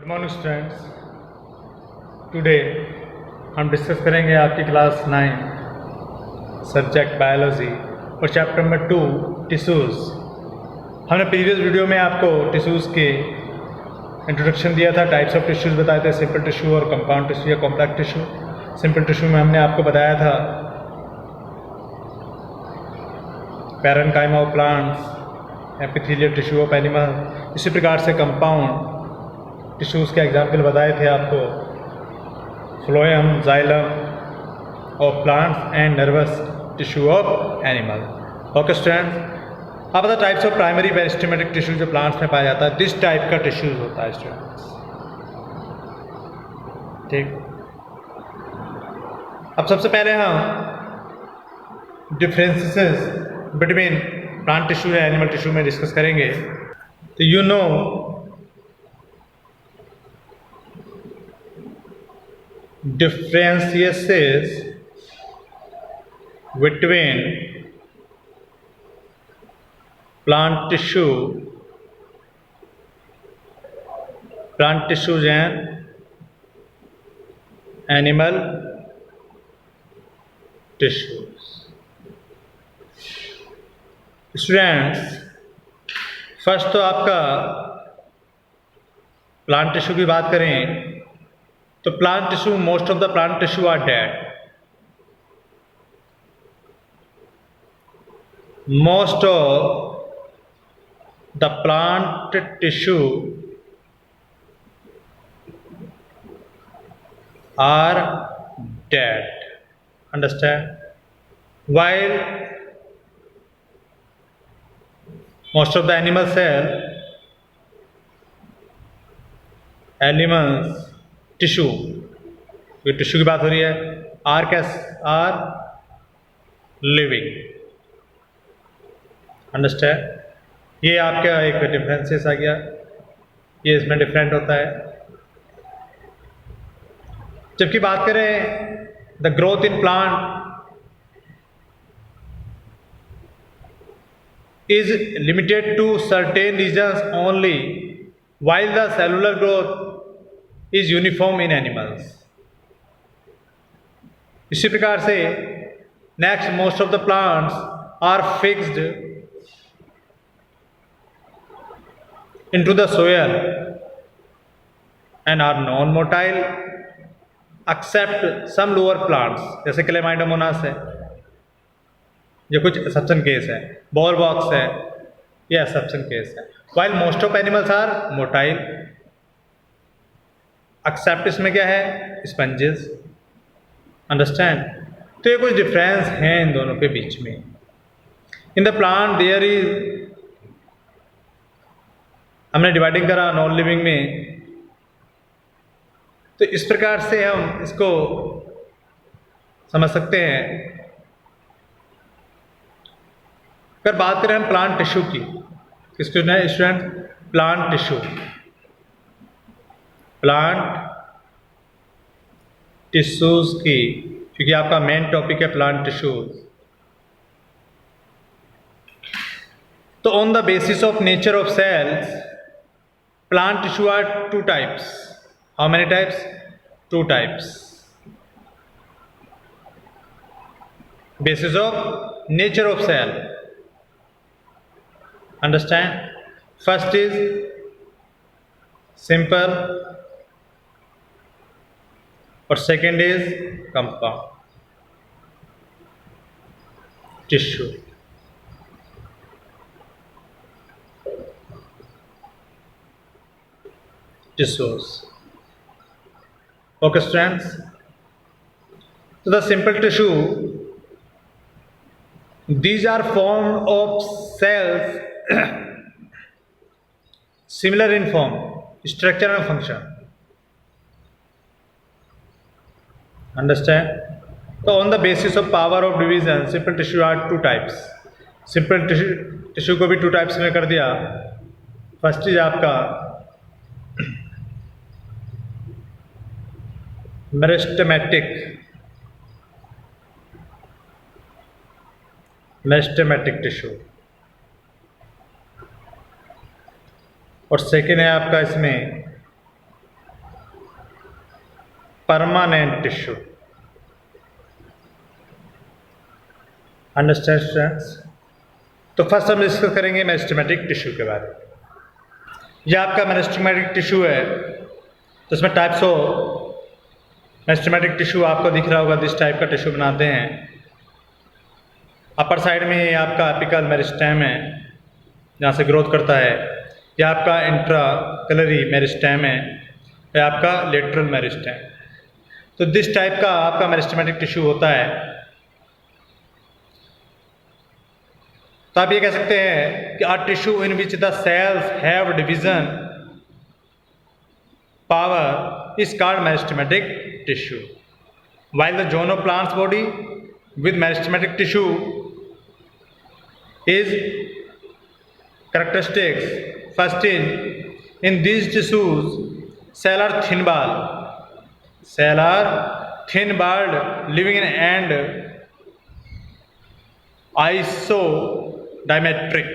Good morning students. Today हम discuss करेंगे आपकी क्लास 9 सब्जेक्ट बायोलॉजी और चैप्टर नंबर 2 टिश्यूज़। हमने प्रीवियस वीडियो में आपको टिश्यूज़ के इंट्रोडक्शन दिया था, टाइप्स ऑफ टिश्यूज़ बताए थे, सिंपल टिश्यू और कंपाउंड टिश्यू या कॉम्पैक्ट टिश्यू। सिंपल टिश्यू में हमने आपको बताया था parenchyma of plants, epithelial tissue of animal. इसी प्रकार से कंपाउंड टिश्यूज़ के एग्जाम्पल बताए थे आपको, phloem, xylem of plants and nervous tissue of animal. Okay students, अब बता types of primary meristematic tissue जो प्लांट्स में पाया जाता है, दिस टाइप का टिश्यूज होता है स्टूडेंट्स। ठीक, अब सबसे पहले हम डिफरेंसेस बिटवीन प्लांट टिश्यू या एनिमल टिश्यू में डिस्कस करेंगे। तो you know differentiations between plant tissues and animal tissues। Students, first तो आपका प्लांट टिश्यू की बात करें तो plant tissue, most of the plant tissue are dead. Most of the plant tissue are dead, understand. while most of the animal cell, animals tissue, ये tissue की बात हो रही है, आर लिविंग, अंडरस्टैंड। ये आपका एक डिफरेंसेस आ गया, ये इसमें डिफरेंट होता है। जबकि बात करें the growth in plant is limited to certain regions only, while the cellular growth is uniform in animals। इसी प्रकार से next, most of the plants are fixed into the soil and are non-motile except some lower plants, जैसे chlamydomonas है, ये कुछ exception case है, volvox है, ये एक्सेप्शन केस है। while most of animals are motile except इसमें क्या है, स्पंजेस, अंडरस्टैंड। तो ये कुछ डिफरेंस हैं इन दोनों के बीच में। In the plant there is, हमने डिवाइडिंग करा नॉन लिविंग में, तो इस प्रकार से हम इसको समझ सकते हैं। अगर बात करें हम प्लांट टिश्यू की, किसको student, plant tissue, plant tissues की, क्योंकि आपका मेन टॉपिक है प्लांट टिश्यूज। तो on the basis of nature of cells, plant tissue are two types. How many types? Two types. Basis of nature of cell, understand. First is simple और second is compound tissue. tissues। Okay students, so the simple tissue, these are formed of cells similar in form, structure and function, understand। so on the basis of power of division, simple tissue are two types। simple tissue को भी two types में कर दिया। First is आपका meristematic tissue, और second है आपका इसमें permanent tissue. Understand students? तो फर्स्ट हम डिस्कस करेंगे मेरिस्टेमेटिक टिश्यू के बारे में। यह आपका मेरिस्टेमेटिक टिश्यू है, तो इसमें टाइप्स ऑफ मेरिस्टेमेटिक टिश्यू आपको दिख रहा होगा। दिस टाइप का टिश्यू बनाते हैं। अपर साइड में ये आपका एपिकल मेरिस्टेम है, जहाँ से ग्रोथ करता है। यह आपका इंट्राकैलरी मेरिस्टेम है, यह आपका लेटरल मेरिस्टेम। तो दिस टाइप का आपका मेरिस्टेमेटिक टिश्यू होता है। तो आप ये कह सकते हैं कि a tissue in which the cells have division power is called meristematic tissue, while the zoonoplasm body with meristematic tissue is characteristics. First is, in these tissues cell are thin-walled, living and isodimetric.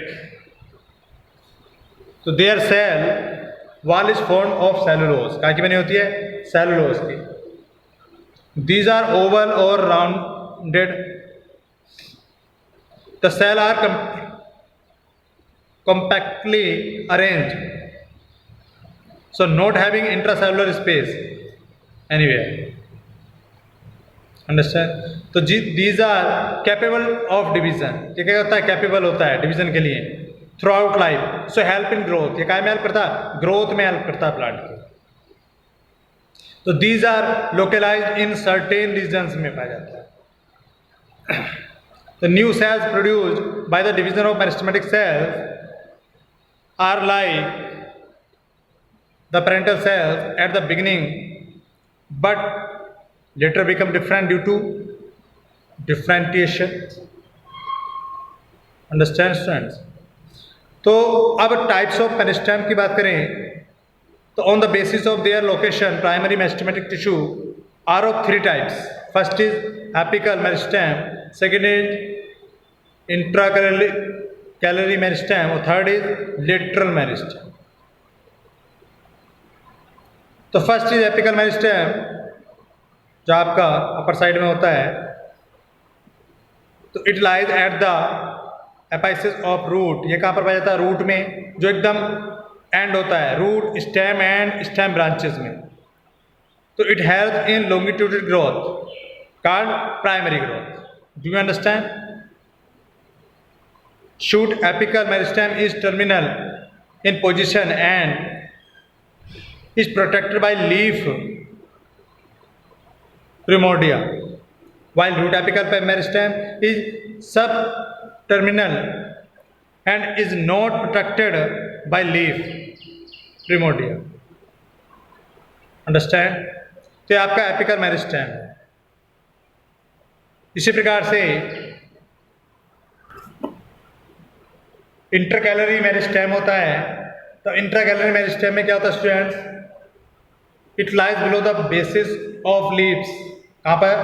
तो their cell wall is formed of cellulose. क्या की बनी होती है? Cellulose की। These are oval or rounded. The cell are compactly arranged, so not having intracellular space anywhere. Understand? तो these are capable of division. ये क्या होता है? कैपेबल होता है डिवीजन के लिए through out life. So help in growth. ये काय में हेल्प करता है? ग्रोथ में हेल्प करता है प्लांट के। तो these are localized in certain regions में पाया जाता है। The new cells produced by the division of meristematic cells are like the parental cells at the beginning, but later become different due to differentiation. Understand students? तो अब types of meristem की बात करें तो on the basis of their location primary meristematic tissue are of three types. First is apical meristem, second is intercalary meristem और third is lateral meristem. तो first is apical meristem, जो आपका upper side में होता है. तो it lies at the apices of root. ये कहाँ पर पाया जाता है? रूट में, जो एकदम एंड होता है, root stem and stem branches में. तो it help in longitudinal growth called primary growth. Do you understand? Shoot apical meristem is terminal in position and is protected by leaf primordia, while root apical meristem is subterminal and is not protected by leaf primordia. Understand? तो आपका apical meristem है. इसी प्रकार से इंट्राकैलरी meristem होता है. तो इंट्राकैलरी meristem में क्या होता है students? It lies below the basis of leaves. कहाँ पर?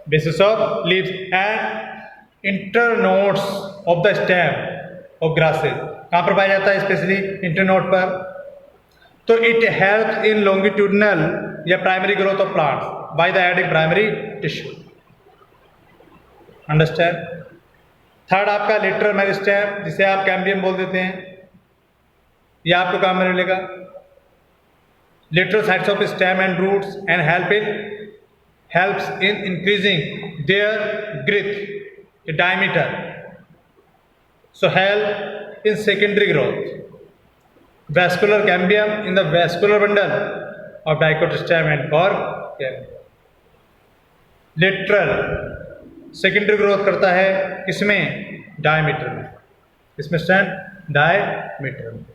Basis of leaves and internodes of the stem of grasses. कहाँ पर पाया जाता है? स्पेशली इंटरनोड पर. तो इट हेल्प इन लॉन्गिट्यूडनल या primary growth of plants by the adding primary tissue. Understand? Third आपका लेटरल मेरिस्टेम, जिसे आप कैम्बियम बोल देते हैं. यह आपको काम में मिलेगा. Lateral sides of stem and roots and helps in increasing their girth, diameter. So help in secondary growth. Vascular cambium in the vascular bundle of dicot stem and core cambium. Lateral secondary growth करता है किसमें? diameter में. इसमें stand diameter में.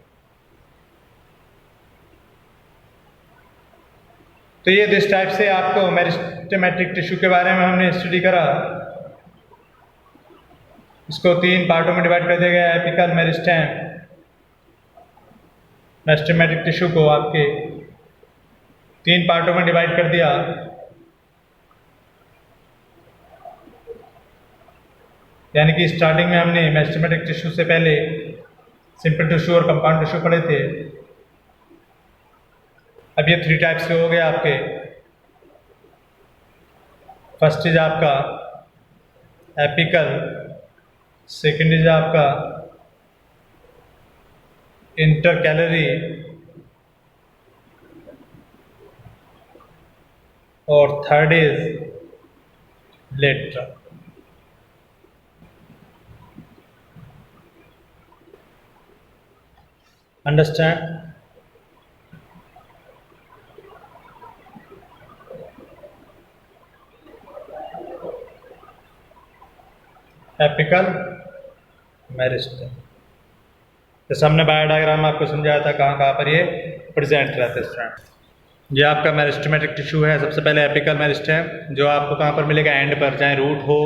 तो ये this type से आपको मेरिस्टेमेटिक टिश्यू के बारे में हमने स्टडी करा. इसको 3 पार्टों में डिवाइड कर दिया गया. एपिकल मेरिस्टेम, मेरिस्टेमेटिक टिश्यू को आपके 3 पार्टों में डिवाइड कर दिया. यानी कि स्टार्टिंग में हमने मेरिस्टेमेटिक टिश्यू से पहले सिंपल टिश्यू और कंपाउंड टिश्यू पढ़े थे. अब ये 3 टाइप्स के हो गए आपके. फर्स्ट इज आपका एपिकल, सेकंड इज आपका इंटरकैलरी और third is lateral. Understand? Apical, meristem. जैसे हमने बायोडायग्राम आपको समझाया था कहाँ कहाँ पर ये प्रेजेंट रहते हैं स्ट्रैंड। ये आपका मेरिस्टेमेटिक टिश्यू है। सबसे पहले एपिकल मेरिस्टेम, जो आपको कहाँ पर मिलेगा, एंड पर, चाहे रूट हो,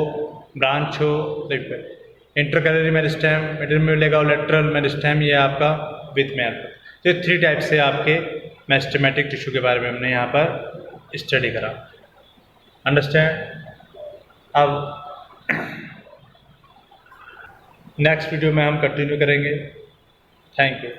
ब्रांच हो, देखिए। इंटरकैलरी मेरिस्टेम मिडिल में मिलेगा, और लेटरल मेरिस्टेम ये आपका विथ में आता है। तो ये 3 टाइप से आपके मेरिस्टेमेटिक टिश्यू के बारे में हमने यहाँ पर स्टडी करा। अंडरस्टैंड? अब नेक्स्ट वीडियो में हम कंटिन्यू करेंगे। Thank you.